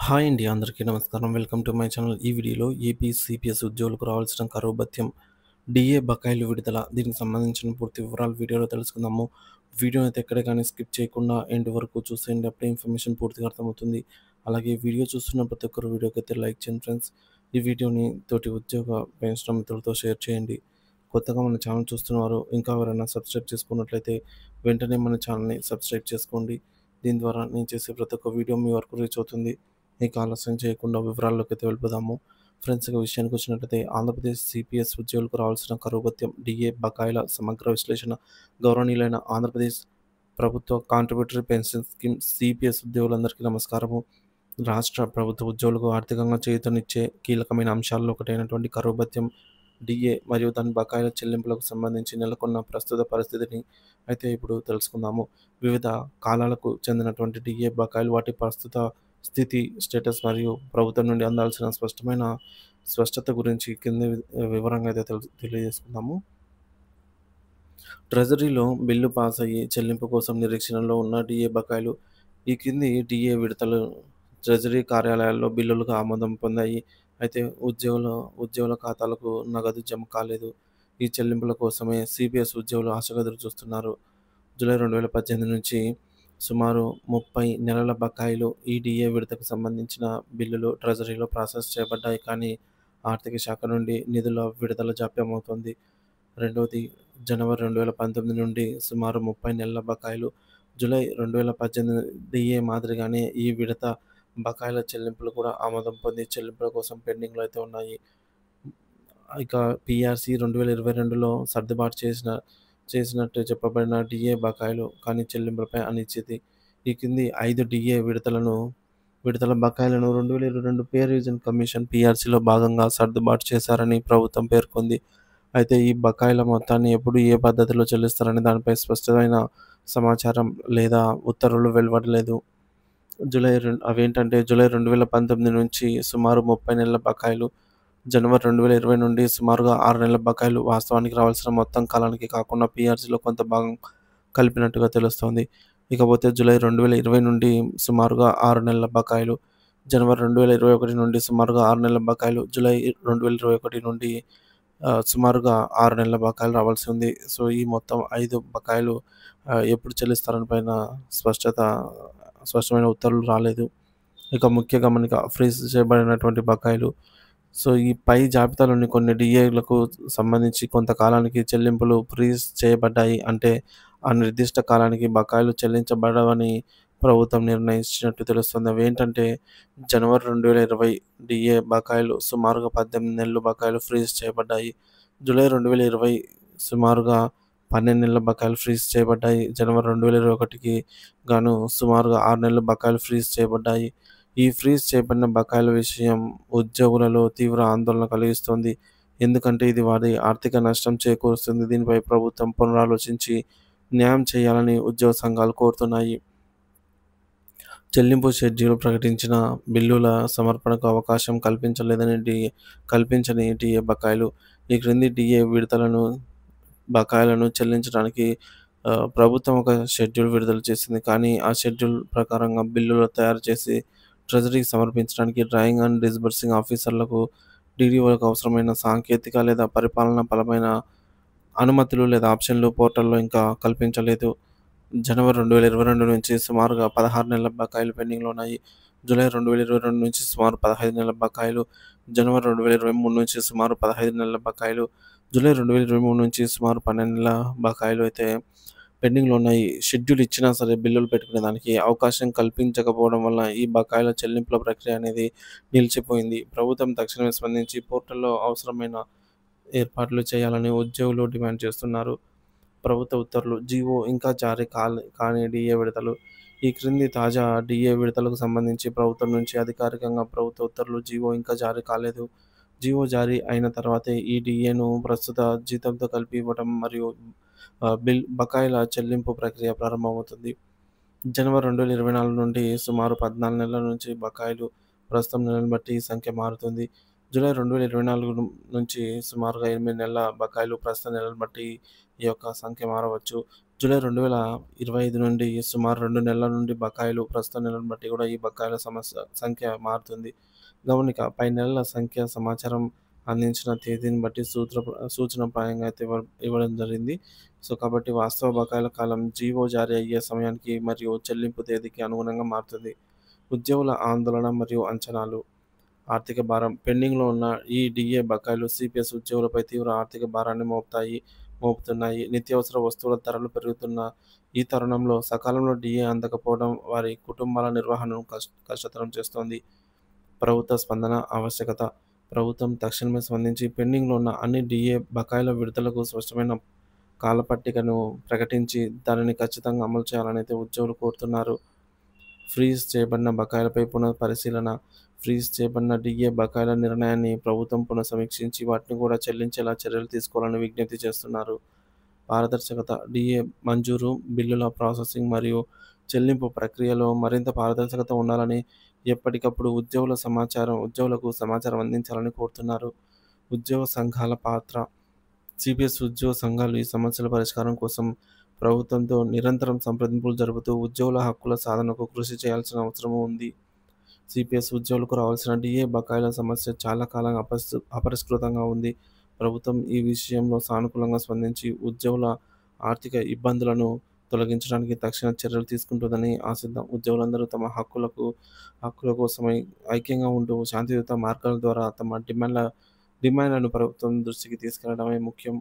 Hi అండి. అందరికీ నమస్కారం. Welcome to my channel. ఈ వీడియోలో ఏపీ సీపీఎస్ ఉద్యోగులకు రావాల్సిన కరువు భత్యం, డీఏ బకాయిలు విడుదల, దీనికి సంబంధించిన పూర్తి వివరాలు వీడియోలో తెలుసుకుందాము. వీడియోని అయితే ఎక్కడ కానీ స్కిప్ చేయకుండా ఎండ్ వరకు చూసేయండి. అప్పుడే ఇన్ఫర్మేషన్ పూర్తిగా అర్థమవుతుంది. అలాగే వీడియో చూస్తున్న ప్రతి ఒక్కరు వీడియోకి అయితే లైక్ చేయండి ఫ్రెండ్స్. ఈ వీడియోని తోటి ఉద్యోగ పెన్షన్ మిత్రులతో షేర్ చేయండి. కొత్తగా మన ఛానల్ చూస్తున్నవారు ఇంకా ఎవరైనా సబ్స్క్రైబ్ చేసుకున్నట్లయితే వెంటనే మన ఛానల్ని సబ్స్క్రైబ్ చేసుకోండి. దీని ద్వారా నేను చేసే ప్రతి ఒక్క వీడియో మీ వరకు రీచ్ అవుతుంది. ఇక ఆలస్యం చేయకుండా వివరాల్లోకి అయితే వెళ్ళిపోదాము. ఫ్రెండ్స్, ఇక విషయానికి వచ్చినట్లయితే ఆంధ్రప్రదేశ్ సిపిఎస్ ఉద్యోగులకు రావాల్సిన కరువు భత్యం, డిఏ బకాయిల సమగ్ర విశ్లేషణ. గౌరవనీయులైన ఆంధ్రప్రదేశ్ ప్రభుత్వ కాంట్రిబ్యూటరీ పెన్షన్ స్కీమ్ సిపిఎస్ ఉద్యోగులందరికీ నమస్కారము. రాష్ట్ర ప్రభుత్వ ఉద్యోగులకు ఆర్థికంగా చేయూతనిచ్చే కీలకమైన అంశాల్లో ఒకటైనటువంటి కరువు భత్యం, డిఏ మరియు దాని బకాయిల చెల్లింపులకు సంబంధించి నెలకొన్న ప్రస్తుత పరిస్థితిని అయితే ఇప్పుడు తెలుసుకుందాము. వివిధ కాలాలకు చెందినటువంటి డిఏ బకాయిలు, వాటి ప్రస్తుత స్థితి, స్టేటస్ మరియు ప్రభుత్వం నుండి అందాల్సిన స్పష్టత గురించి కింది వివరంగా అయితే తెలియజేసుకుందాము. ట్రెజరీలో బిల్లు పాస్ అయ్యి చెల్లింపు కోసం నిరీక్షణలో ఉన్న డిఏ బకాయిలు. ఈ కింది డిఏ విడతలు ట్రెజరీ కార్యాలయాల్లో బిల్లులుగా ఆమోదం పొందాయి. అయితే ఉద్యోగుల ఖాతాలకు నగదు జమ కాలేదు. ఈ చెల్లింపుల కోసమే సిపిఎస్ ఉద్యోగులు ఆశగా ఎదురు చూస్తున్నారు. జూలై 2018 నుంచి సుమారు 30 నెలల బకాయిలు, ఈ డిఏ విడతకు సంబంధించిన బిల్లులు ట్రెజరీలో ప్రాసెస్ చేయబడ్డాయి. కానీ ఆర్థిక శాఖ నుండి నిధుల విడుదల జాప్యం అవుతోంది. రెండవది, జనవరి 2019 నుండి సుమారు 30 నెలల బకాయిలు. జూలై 2018 డిఏ మాదిరిగానే ఈ విడత బకాయిల చెల్లింపులు కూడా ఆమోదం పొంది చెల్లింపుల కోసం పెండింగ్‌లో అయితే ఉన్నాయి. ఇక పీఆర్‌సీ 2022లో సర్దుబాటు చేసినట్టు చెప్పబడిన డిఏ బకాయిలు, కానీ చెల్లింపులపై అనిశ్చితి. ఈ కింది 5 డిఏ విడతల బకాయిలను 2022 పే రివిజన్ కమిషన్ పీఆర్‌సీలో భాగంగా సర్దుబాటు చేశారని ప్రభుత్వం పేర్కొంది. అయితే ఈ బకాయిల మొత్తాన్ని ఎప్పుడు, ఏ పద్ధతిలో చెల్లిస్తారనే దానిపై స్పష్టమైన సమాచారం లేదా ఉత్తర్వులు వెలువడలేదు. అవేంటంటే జూలై 2019 నుంచి సుమారు 30 నెలల బకాయిలు, జనవరి 2020 నుండి సుమారుగా 6 నెలల బకాయిలు. వాస్తవానికి రావాల్సిన మొత్తం కాలానికి కాకుండా పీఆర్‌సీలో కొంత భాగం కలిపినట్టుగా తెలుస్తోంది. ఇకపోతే జూలై 2020 నుండి సుమారుగా 6 నెలల బకాయిలు, జనవరి 2021 నుండి సుమారుగా 6 నెలల బకాయిలు, జూలై 2021 నుండి సుమారుగా 6 నెలల బకాయిలు రావాల్సి ఉంది. సో, ఈ మొత్తం 5 బకాయిలు ఎప్పుడు చెల్లిస్తారని పైన స్పష్టమైన ఉత్తర్వులు రాలేదు. ఇక ముఖ్య గమనిక, ఫ్రీజ్ చేయబడినటువంటి బకాయిలు. సో, ఈ పై జాబితాలోని కొన్ని డిఏలకు సంబంధించి కొంతకాలానికి చెల్లింపులు ఫ్రీజ్ చేయబడ్డాయి. అంటే ఆ నిర్దిష్ట కాలానికి బకాయిలు చెల్లించబడవని ప్రభుత్వం నిర్ణయించినట్టు తెలుస్తుంది. అవేంటంటే జనవరి 2020 డిఏ బకాయిలు సుమారుగా 18 నెలల బకాయిలు ఫ్రీజ్ చేయబడ్డాయి. జూలై 2020 సుమారుగా 12 నెలల బకాయిలు ఫ్రీజ్ చేయబడ్డాయి. జనవరి 2021కి గాను సుమారుగా 6 నెలల బకాయిలు ఫ్రీజ్ చేయబడ్డాయి. ఈ ఫ్రీజ్ చేయబడిన బకాయిల విషయం ఉద్యోగులలో తీవ్ర ఆందోళన కలిగిస్తోంది. ఎందుకంటే ఇది వారి ఆర్థిక నష్టం చేకూరుస్తుంది. దీనిపై ప్రభుత్వం పునరాలోచించి న్యాయం చేయాలని ఉద్యోగ సంఘాలు కోరుతున్నాయి. చెల్లింపు షెడ్యూల్ ప్రకటించిన బిల్లుల సమర్పణకు అవకాశం కల్పించని డిఏ బకాయిలు. ఈ క్రింది డిఏ బకాయిలను చెల్లించడానికి ప్రభుత్వం ఒక షెడ్యూల్ విడుదల చేసింది. కానీ ఆ షెడ్యూల్ ప్రకారంగా బిల్లులు తయారు చేసి ట్రెజరీకి సమర్పించడానికి డ్రాయింగ్ అండ్ డిస్బర్సింగ్ ఆఫీసర్లకు, డీడీఓలకు అవసరమైన సాంకేతిక లేదా పరిపాలనా పరమైన అనుమతులు లేదా ఆప్షన్లు పోర్టల్‌లో ఇంకా కల్పించలేదు. జనవరి 2022 నుంచి సుమారుగా 16 నెలల బకాయిలు పెండింగ్‌లో ఉన్నాయి. జూలై 2022 నుంచి సుమారు 15 నెలల బకాయిలు, జనవరి 2023 నుంచి సుమారు 15 నెలల బకాయిలు, జూలై 2023 నుంచి సుమారు 12 నెలల బకాయిలు అయితే పెండింగ్‌లో ఉన్నాయి. షెడ్యూల్ ఇచ్చినా సరే బిల్లులు పెట్టుకునే దానికి అవకాశం కల్పించకపోవడం వల్ల ఈ బకాయిల చెల్లింపుల ప్రక్రియ అనేది నిలిచిపోయింది. ప్రభుత్వం తక్షణమే స్పందించి పోర్టల్‌లో అవసరమైన ఏర్పాట్లు చేయాలని ఉద్యోగులు డిమాండ్ చేస్తున్నారు. ప్రభుత్వ ఉత్తర్వులు, జీవో ఇంకా జారీ కాని డిఏ విడతలు. ఈ క్రింది తాజా డిఏ విడతలకు సంబంధించి ప్రభుత్వం నుంచి అధికారికంగా ప్రభుత్వ ఉత్తర్వులు, జీవో ఇంకా జారీ కాలేదు. జీవో జారీ అయిన తర్వాతే ఈ డిఏను ప్రస్తుత జీతంతో కలిపి ఇవ్వడం మరియు బకాయిల చెల్లింపు ప్రక్రియ ప్రారంభమవుతుంది. జనవరి 2024 నుండి సుమారు 14 నెలల నుంచి బకాయిలు. ప్రస్తుతం నెలను బట్టి ఈ సంఖ్య మారుతుంది. జూలై 2024 నుంచి సుమారుగా 8 నెలల బకాయిలు ప్రస్తుత నెలలను బట్టి ఈ యొక్క సంఖ్య మారవచ్చు. జూలై 2025 నుండి సుమారు 2 నెలల నుండి బకాయిలు ప్రస్తుత నెలను బట్టి కూడా ఈ బకాయిల సంఖ్య మారుతుంది. గమనిక పై నెలల సంఖ్య సమాచారం అందించిన తేదీని బట్టి సూచనప్రాయంగా అయితే ఇవ్వడం జరిగింది. కాబట్టి వాస్తవ బకాయిల కాలం జీవో జారీ అయ్యే సమయానికి మరియు చెల్లింపు తేదీకి అనుగుణంగా మారుతుంది. ఉద్యోగుల ఆందోళన మరియు అంచనాలు. ఆర్థిక భారం. పెండింగ్‌లో ఉన్న ఈ డీఏ బకాయిలు సీపీఎస్ ఉద్యోగులపై తీవ్ర ఆర్థిక భారాన్ని మోపుతున్నాయి. నిత్యావసర వస్తువుల ధరలు పెరుగుతున్న ఈ తరుణంలో సకాలంలో డీఏ అందకపోవడం వారి కుటుంబాల నిర్వహణను కష్టతరం చేస్తోంది. ప్రభుత్వ స్పందన ఆవశ్యకత. ప్రభుత్వం తక్షణమే స్పందించి పెండింగ్‌లో ఉన్న అన్ని డీఏ బకాయిల విడుదలకు స్పష్టమైన కాలపట్టికను ప్రకటించి దానిని ఖచ్చితంగా అమలు చేయాలనైతే ఉద్యోగులు కోరుతున్నారు. ఫ్రీజ్ చేయబడిన బకాయిలపై పునఃపరిశీలన. ఫ్రీజ్ చేయబడిన డీఏ బకాయిల నిర్ణయాన్ని ప్రభుత్వం పునఃసమీక్షించి వాటిని కూడా చెల్లించేలా చర్యలు తీసుకోవాలని విజ్ఞప్తి చేస్తున్నారు. పారదర్శకత. డీఏ మంజూరు, బిల్లుల ప్రాసెసింగ్ మరియు చెల్లింపు ప్రక్రియలో మరింత పారదర్శకత ఉండాలని, ఎప్పటికప్పుడు ఉద్యోగులకు సమాచారం అందించాలని కోరుతున్నారు. ఉద్యోగ సంఘాల పాత్ర. సిపిఎస్ ఉద్యోగ సంఘాలు ఈ సమస్యల పరిష్కారం కోసం ప్రభుత్వంతో నిరంతరం సంప్రదింపులు జరుపుతూ ఉద్యోగుల హక్కుల సాధనకు కృషి చేయాల్సిన అవసరం ఉంది. సిపిఎస్ ఉద్యోగులకు రావాల్సిన డీఏ బకాయిల సమస్య చాలా కాలంగా అపరిష్కృతంగా ఉంది. ప్రభుత్వం ఈ విషయంలో సానుకూలంగా స్పందించి ఉద్యోగుల ఆర్థిక ఇబ్బందులను తొలగించడానికి తక్షణ చర్యలు తీసుకుంటుందని ఆశిద్దాం. ఉద్యోగులందరూ తమ హక్కుల కోసమై ఐక్యంగా ఉంటూ శాంతియుత మార్గాల ద్వారా తమ డిమాండ్లను ప్రభుత్వం దృష్టికి తీసుకెళ్లడమే ముఖ్యం.